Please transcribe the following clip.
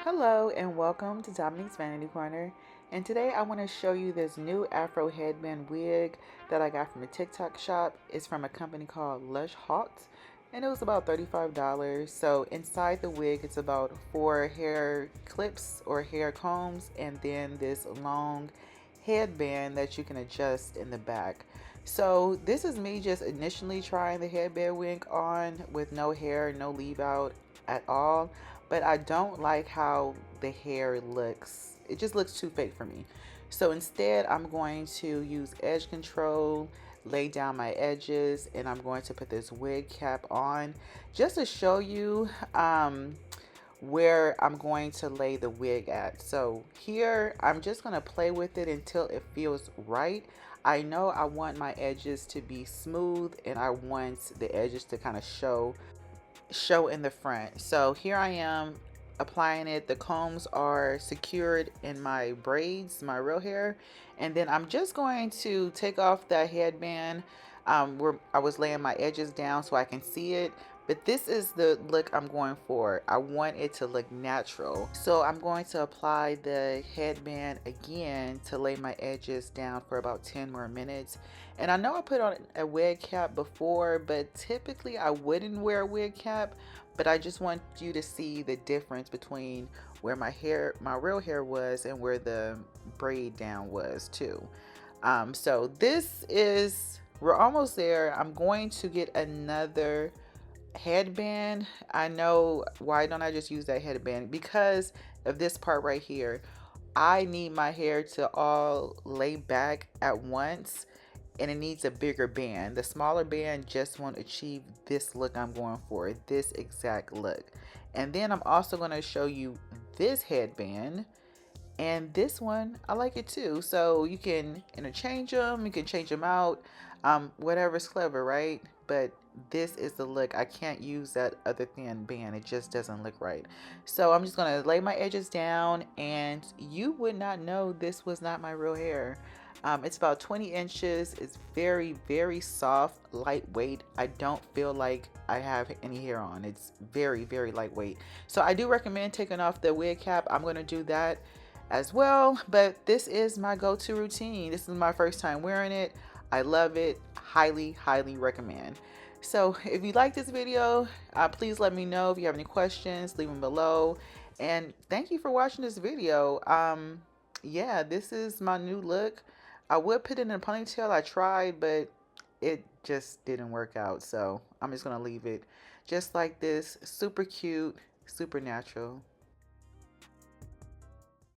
Hello and welcome to Dominique's Vanity Corner. And today I want to show you this new Afro headband wig that I got from a TikTok shop. It's from a company called Lush Haute and it was about $35. So inside the wig it's about 4 hair clips or hair combs and then this long headband that you can adjust in the back. So this is me just initially trying the headband wig on with no hair, no leave out at all, but I don't like how the hair looks. It just looks too fake for me. So instead I'm going to use edge control, lay down my edges, and I'm going to put this wig cap on just to show you where I'm going to lay the wig at. So here I'm just going to play with it until it feels right. I know I want my edges to be smooth and I want the edges to kind of show in the front. So here I am applying it. The combs are secured in my braids, my real hair, and then I'm just going to take off that headband where I was laying my edges down so I can see it. But this is the look I'm going for. I want it to look natural. So I'm going to apply the headband again to lay my edges down for about 10 more minutes. And I know I put on a wig cap before, but typically I wouldn't wear a wig cap. But I just want you to see the difference between where my real hair was and where the braid down was too. So we're almost there. I'm going to get another headband. I know, why don't I just use that headband? Because of this part right here. I need my hair to all lay back at once and it needs a bigger band. The smaller band just won't achieve this look I'm going for, this exact look. And then I'm also going to show you this headband, and this one I like it too. So you can interchange them, you can change them out, whatever's clever, right? But this is the look. I can't use that other thin band, it just doesn't look right. So I'm just gonna lay my edges down and you would not know this was not my real hair. It's about 20 inches. It's very, very soft, lightweight. I don't feel like I have any hair on. It's very, very lightweight. So I do recommend taking off the wig cap. I'm going to do that as well. But this is my go-to routine. This is my first time wearing it. I love it. Highly, highly recommend. So if you like this video, please let me know. If you have any questions, leave them below. And thank you for watching this video. Yeah, this is my new look. I would put it in a ponytail. I tried, but it just didn't work out. So I'm just going to leave it just like this. Super cute, super natural.